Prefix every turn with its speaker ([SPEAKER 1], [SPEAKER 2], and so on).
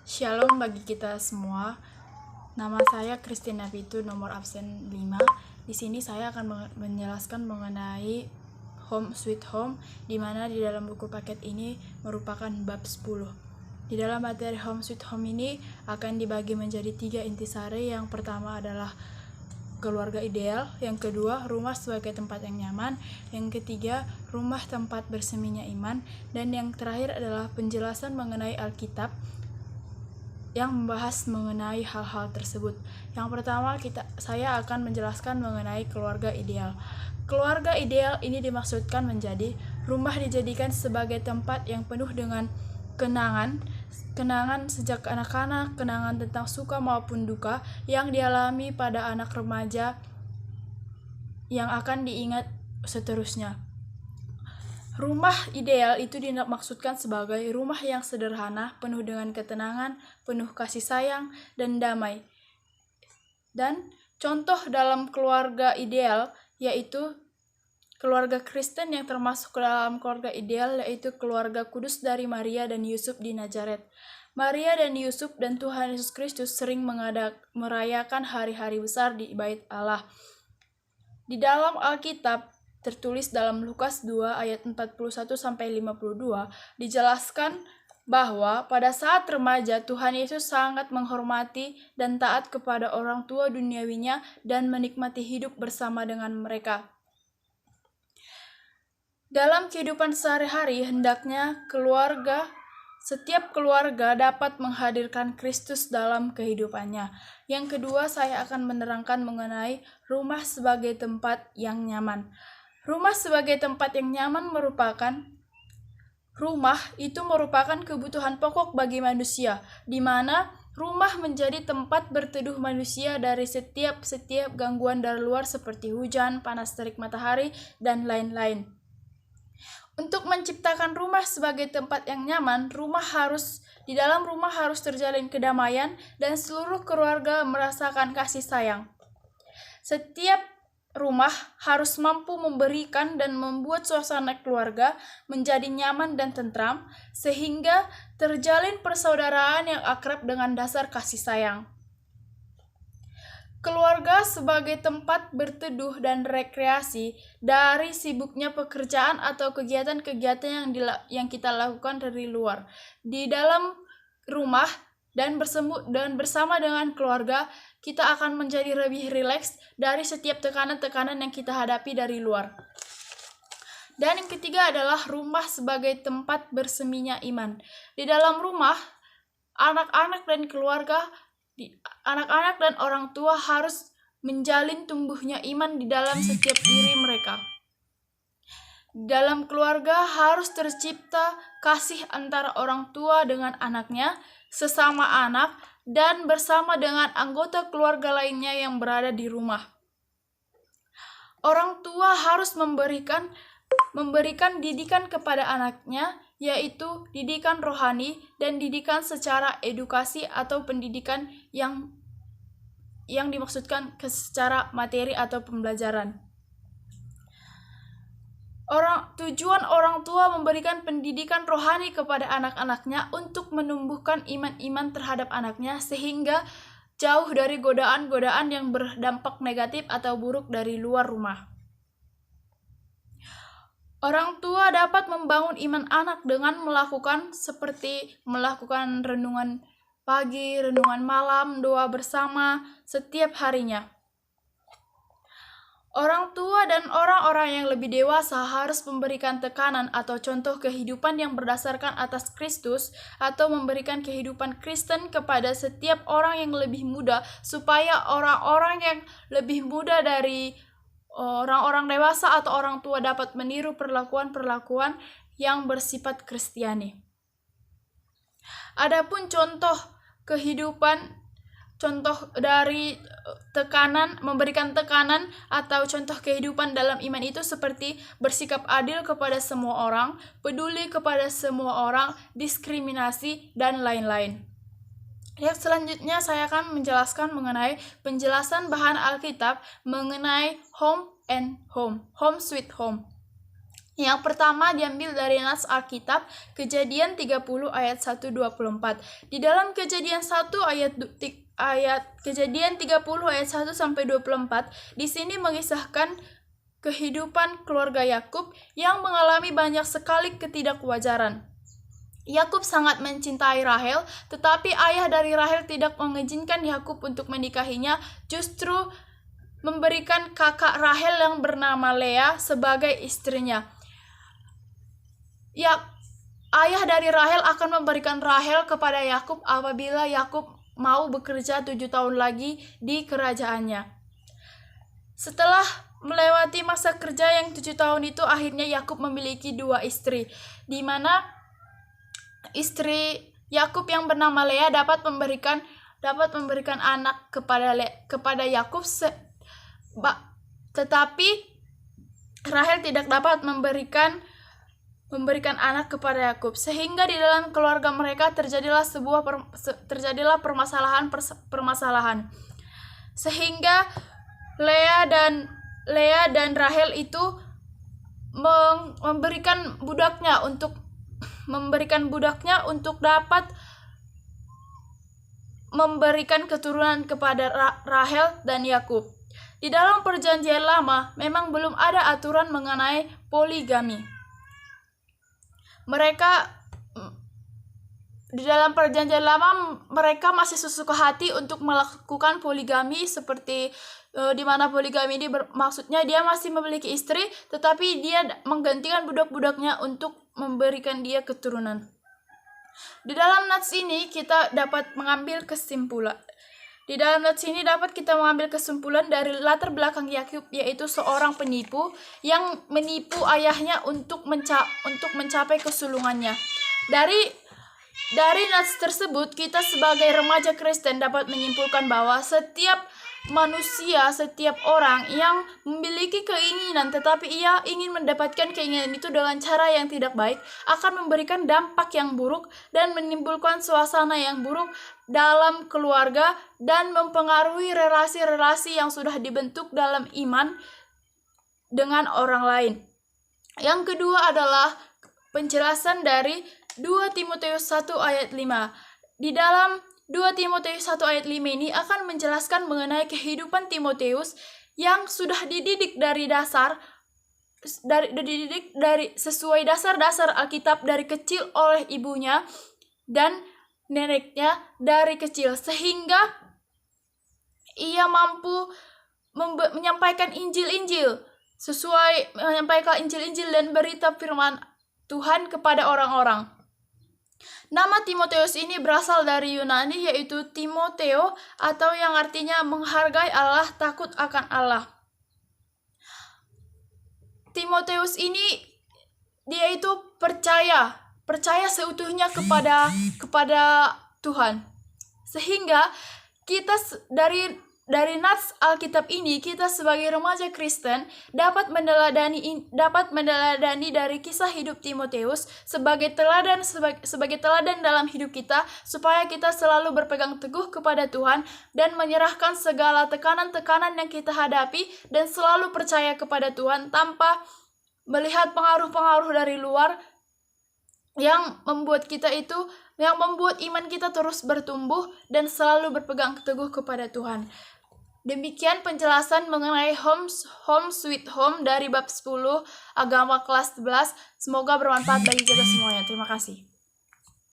[SPEAKER 1] Shalom bagi kita semua. Nama saya Christina Pitu, nomor absen 5. Di sini saya akan menjelaskan mengenai Home Sweet Home, di mana di dalam buku paket ini merupakan bab 10. Di dalam materi Home Sweet Home ini akan dibagi menjadi 3 intisari. Yang pertama adalah keluarga ideal, yang kedua rumah sebagai tempat yang nyaman, yang ketiga rumah tempat berseminya iman, dan yang terakhir adalah penjelasan mengenai Alkitab yang membahas mengenai hal-hal tersebut. Yang pertama saya akan menjelaskan mengenai keluarga ideal. Keluarga ideal ini dimaksudkan menjadi rumah dijadikan sebagai tempat yang penuh dengan kenangan sejak anak-anak, kenangan tentang suka maupun duka yang dialami pada anak remaja yang akan diingat seterusnya. Rumah ideal itu dimaksudkan sebagai rumah yang sederhana, penuh dengan ketenangan, penuh kasih sayang, dan damai. Dan contoh dalam keluarga ideal yaitu keluarga Kristen yang termasuk dalam keluarga ideal yaitu keluarga kudus dari Maria dan Yusuf di Nazaret. Maria dan Yusuf dan Tuhan Yesus Kristus sering merayakan hari-hari besar di Bait Allah. Di dalam Alkitab tertulis dalam Lukas 2 ayat 41-52 dijelaskan bahwa pada saat remaja Tuhan Yesus sangat menghormati dan taat kepada orang tua duniawinya dan menikmati hidup bersama dengan mereka. Dalam kehidupan sehari-hari hendaknya setiap keluarga dapat menghadirkan Kristus dalam kehidupannya. Yang kedua, saya akan menerangkan mengenai rumah sebagai tempat yang nyaman. Rumah sebagai tempat yang nyaman merupakan kebutuhan pokok bagi manusia, di mana rumah menjadi tempat berteduh manusia dari setiap gangguan dari luar seperti hujan, panas terik matahari, dan lain-lain. Untuk menciptakan rumah sebagai tempat yang nyaman, di dalam rumah harus terjalin kedamaian dan seluruh keluarga merasakan kasih sayang. Setiap rumah harus mampu memberikan dan membuat suasana keluarga menjadi nyaman dan tentram, sehingga terjalin persaudaraan yang akrab dengan dasar kasih sayang. Keluarga sebagai tempat berteduh dan rekreasi dari sibuknya pekerjaan atau kegiatan-kegiatan yang kita lakukan dari luar. Di dalam rumah dan bersama dengan keluarga, kita akan menjadi lebih rileks dari setiap tekanan-tekanan yang kita hadapi dari luar. Dan yang ketiga adalah rumah sebagai tempat berseminya iman. Di dalam rumah, anak-anak dan orang tua harus menjalin tumbuhnya iman di dalam setiap diri mereka. Dalam keluarga harus tercipta kasih antara orang tua dengan anaknya, sesama anak, dan bersama dengan anggota keluarga lainnya yang berada di rumah. Orang tua harus memberikan didikan kepada anaknya, yaitu didikan rohani dan didikan secara edukasi atau pendidikan yang dimaksudkan secara materi atau pembelajaran. Tujuan orang tua memberikan pendidikan rohani kepada anak-anaknya untuk menumbuhkan iman terhadap anaknya sehingga jauh dari godaan-godaan yang berdampak negatif atau buruk dari luar rumah. Orang tua dapat membangun iman anak dengan melakukan renungan pagi, renungan malam, doa bersama setiap harinya. Orang tua dan orang-orang yang lebih dewasa harus memberikan tekanan atau contoh kehidupan yang berdasarkan atas Kristus atau memberikan kehidupan Kristen kepada setiap orang yang lebih muda supaya orang-orang yang lebih muda dari orang-orang dewasa atau orang tua dapat meniru perlakuan-perlakuan yang bersifat Kristiani. Adapun contoh dari memberikan tekanan atau contoh kehidupan dalam iman itu seperti bersikap adil kepada semua orang, peduli kepada semua orang, diskriminasi, dan lain-lain. Yang selanjutnya saya akan menjelaskan mengenai penjelasan bahan Alkitab mengenai home sweet home. Yang pertama diambil dari nas Alkitab, Kejadian 30 ayat 1-24. Di dalam Kejadian 1 ayat Kejadian 30 ayat 1 sampai 24, di sini mengisahkan kehidupan keluarga Yakub yang mengalami banyak sekali ketidakwajaran. Yakub sangat mencintai Rahel, tetapi ayah dari Rahel tidak mengizinkan Yakub untuk menikahinya, justru memberikan kakak Rahel yang bernama Lea sebagai istrinya. Ayah dari Rahel akan memberikan Rahel kepada Yakub apabila Yakub mau bekerja 7 tahun lagi di kerajaannya. Setelah melewati masa kerja yang 7 tahun itu, akhirnya Yakub memiliki 2 istri, di mana istri Yakub yang bernama Lea dapat memberikan anak kepada Yakub, tetapi Rahel tidak dapat memberikan anak kepada Yakub, sehingga di dalam keluarga mereka terjadilah permasalahan, sehingga Lea dan Rahel itu memberikan budaknya untuk dapat memberikan keturunan kepada Rahel dan Yakub. Di dalam Perjanjian Lama memang belum ada aturan mengenai poligami. Di dalam Perjanjian Lama mereka masih sesuka hati untuk melakukan poligami, seperti di mana poligami ini maksudnya dia masih memiliki istri, tetapi dia menggantikan budak-budaknya untuk memberikan dia keturunan. Di dalam nats ini kita dapat mengambil kesimpulan. Dari latar belakang Yakub, yaitu seorang penipu yang menipu ayahnya untuk mencapai kesulungannya. Dari nats tersebut, kita sebagai remaja Kristen dapat menyimpulkan bahwa setiap orang yang memiliki keinginan tetapi ia ingin mendapatkan keinginan itu dengan cara yang tidak baik akan memberikan dampak yang buruk dan menimbulkan suasana yang buruk dalam keluarga dan mempengaruhi relasi-relasi yang sudah dibentuk dalam iman dengan orang lain. Yang kedua adalah penjelasan dari 2 Timotius 1 ayat 5. Di dalam 2 Timotius 1 ayat 5 ini akan menjelaskan mengenai kehidupan Timotius yang sudah dididik dari sesuai dasar-dasar Alkitab dari kecil oleh ibunya dan neneknya dari kecil, sehingga ia mampu menyampaikan Injil-Injil dan berita firman Tuhan kepada orang-orang. Nama Timotius ini berasal dari Yunani, yaitu Timoteo, atau yang artinya menghargai Allah, takut akan Allah. Timotius ini dia itu percaya seutuhnya kepada Tuhan. Sehingga kita dari nats Alkitab ini, kita sebagai remaja Kristen dapat meneladani dari kisah hidup Timotius sebagai teladan dalam hidup kita, supaya kita selalu berpegang teguh kepada Tuhan dan menyerahkan segala tekanan-tekanan yang kita hadapi dan selalu percaya kepada Tuhan tanpa melihat pengaruh-pengaruh dari luar yang membuat iman kita terus bertumbuh dan selalu berpegang teguh kepada Tuhan. Demikian penjelasan mengenai Home Sweet Home dari bab 10 Agama kelas 11. Semoga bermanfaat bagi kita semuanya. Terima kasih.